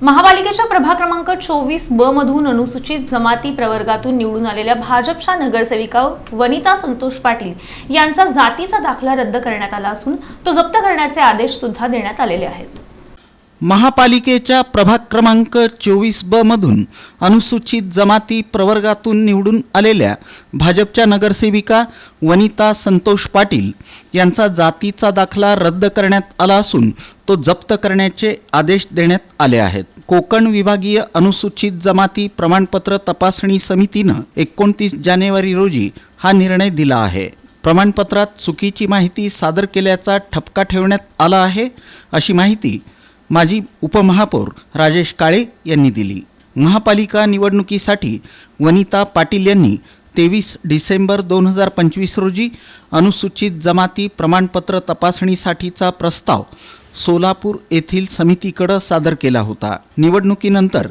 महापालिकेच्या प्रभाग क्रमांक 24 ब मधून अनुसूचित जमाती प्रवर्गातून निवडून आलेल्या भाजपच्या नगरसेविका वनिता संतोष पाटील यांचा जातीचा दाखला रद्द करण्यात आला असून तो जप्त करण्याचे आदेश सुद्धा देण्यात आलेले आहेत। महापालिकेच्या प्रभाग क्रमांक 24 ब मधून अनुसूचित जमाती प्रवर्गातून निवडून आलेल्या भाजपच्या नगरसेविका वनिता संतोष पाटील यांचा जातीचा दाखला रद्द करण्यात आला असून तो जप्त करण्याचे आदेश देण्यात आले आहेत। कोकण विभागीय अनुसूचित जमाती प्रमाणपत्र तपासणी समितीने 29 जानेवारी रोजी हा निर्णय दिला आहे। प्रमाणपत्रात चुकीची माहिती सादर केल्याचा ठपका ठेवण्यात आला आहे, अशी माहिती माजी उपमहापौर राजेश काळे यांनी दिली। महापालिका निवडणुकीसाठी वनिता पाटील यांनी 23 डिसेंबर 2025 रोजी अनुसूचित जमाती प्रमाणपत्र तपासणीसाठीचा प्रस्ताव सोलापूर येथील समितीकडे सादर केला होता। निवडणुकीनंतर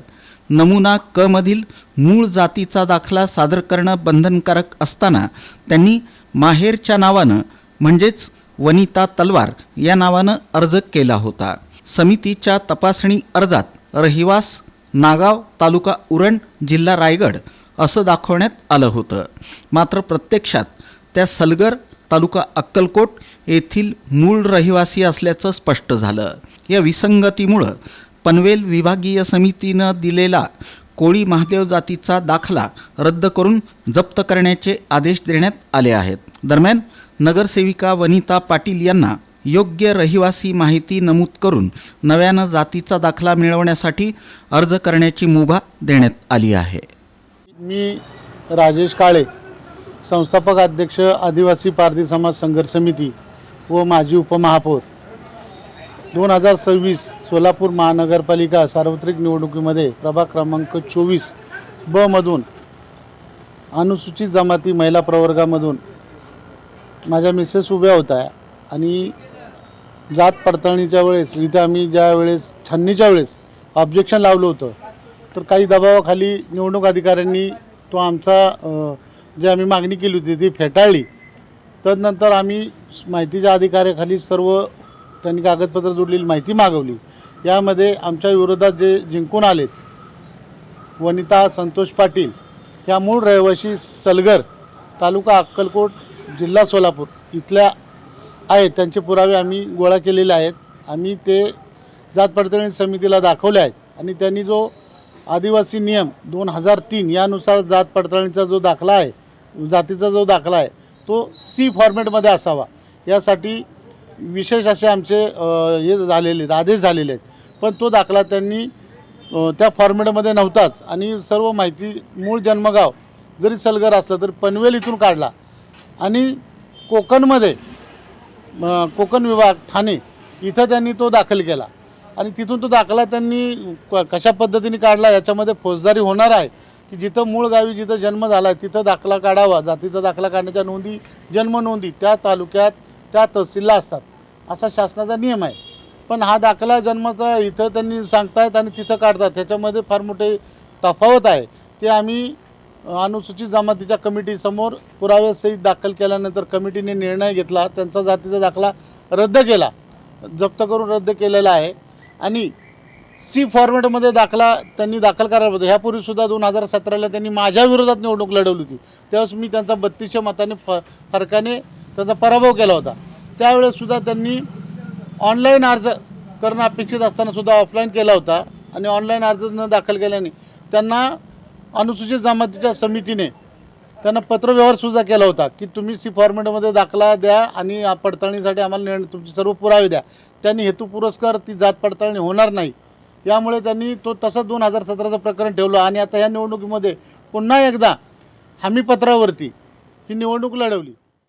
नमुना क मधील मूळ जातीचा दाखला सादर करणे बंधनकारक असताना त्यांनी माहेरच्या नावाने म्हणजेच वनिता तलवार या नावाने अर्ज केला होता। समितीच्या तपासणी अर्जात रहिवास नागाव तालुका उरण जिल्हा रायगड असं दाखवण्यात आलं होतं, मात्र प्रत्यक्षात त्या सलगर तालुका अक्कलकोट येथील मूळ रहिवासी असल्याचं स्पष्ट झालं। या विसंगतीमुळे पनवेल विभागीय समितीनं दिलेला कोळी महादेव जातीचा दाखला रद्द करून जप्त करण्याचे आदेश देण्यात आले आहेत। दरम्यान नगरसेविका वनिता पाटील यांना योग्य रहिवासी माहिती नमूद करून नव्यानं जातीचा दाखला मिळवण्यासाठी अर्ज करण्याची मुभा देण्यात आली आहे। मी राजेश काळे, संस्थापक अध्यक्ष आदिवासी पारधी समाज संघर्ष समिती व माजी उपमहापौर, 2026 सोलापूर महानगरपालिका सार्वत्रिक निवडणुकीमध्ये प्रभाग क्रमांक 24 ब मधून अनुसूचित जमाती महिला प्रवर्गामधून माझ्या मिसेस उभ्या होत्या आणि जात पडताळणीच्या वेळेस इथं आम्ही ज्या वेळेस छाननीच्या वेळेस ऑब्जेक्शन लावलं होतं, तर काही दबावाखाली निवडणूक अधिकाऱ्यांनी तो आमचा जे आम्ही मागणी केली होती ती फेटाळली। तदनंतर आम्ही माहितीच्या अधिकाऱ्याखाली सर्व त्यांनी कागदपत्र जोडलेली माहिती मागवली। यामध्ये आमच्या विरोधात जे जिंकून आलेत वनिता संतोष पाटील ह्या मूळ रहिवासी सलगर तालुका अक्कलकोट जिल्हा सोलापूर इथल्या आहेत, त्यांचे पुरावे आम्ही गोळा केलेले आहेत। आम्ही ते जात पडताळणी समितीला दाखवले आहेत आणि त्यांनी जो आदिवासी नियम 2003 यानुसार जात पडताळणीचा जो दाखला आहे, जातीचा जो दाखला आहे तो सी फॉर्मॅटमध्ये असावा यासाठी विशेष असे आमचे हे झालेले आदेश झालेले आहेत, पण तो दाखला त्यांनी त्या फॉर्मॅटमध्ये नव्हताच आणि सर्व माहिती मूळ जन्मगाव जरी सलगर असलं तरी पनवेल इथून काढला आणि कोकणमध्ये कोकण विभाग ठाणे इथं त्यांनी तो दाखल केला आणि तिथून तो दाखला त्यांनी कशा पद्धतीने काढला याच्यामध्ये फौजदारी होणार आहे की जिथं मूळ गावी जिथं जन्म झाला आहे तिथं दाखला काढावा। जातीचा दाखला काढण्याच्या नोंदी जन्म नोंदी त्या तालुक्यात त्या तहसीलला असतात असा शासनाचा नियम आहे, पण हा दाखला जन्माचा इथं त्यांनी सांगतायत आणि तिथं काढतात, त्याच्यामध्ये फार मोठे तफावत आहे। ते आम्ही अनुसूचित जमातीच्या कमिटीसमोर पुराव्यासहित दाखल केल्यानंतर कमिटीने निर्णय घेतला, त्यांचा जातीचा दाखला रद्द केला, जप्त करून रद्द केलेला आहे आणि सी फॉर्मॅटमध्ये दाखला त्यांनी दाखल करायला होता। ह्यापूर्वीसुद्धा 2017ला त्यांनी माझ्या विरोधात निवडणूक लढवली होती, त्यावेळेस मी त्यांचा 3200 मताने फरकाने त्यांचा पराभव केला होता। त्यावेळेससुद्धा त्यांनी ऑनलाईन अर्ज करणं अपेक्षित असतानासुद्धा ऑफलाईन केला होता आणि ऑनलाईन अर्ज न दाखल केल्याने त्यांना अनुसूचित जमातीच्या समितीने त्यांना पत्रव्यवहारसुद्धा केला होता की तुम्ही सी फॉर्मॅटमध्ये दाखला द्या आणि पडताळणीसाठी आम्हाला तुमचे सर्व पुरावे द्या। त्यांनी हेतू पुरस्कार ती जात पडताळणी होणार नाही यामुळे त्यांनी तो तसंच 2017चं प्रकरण ठेवलं आणि आता ह्या निवडणुकीमध्ये पुन्हा एकदा हमीपत्रावरती ही निवडणूक लढवली।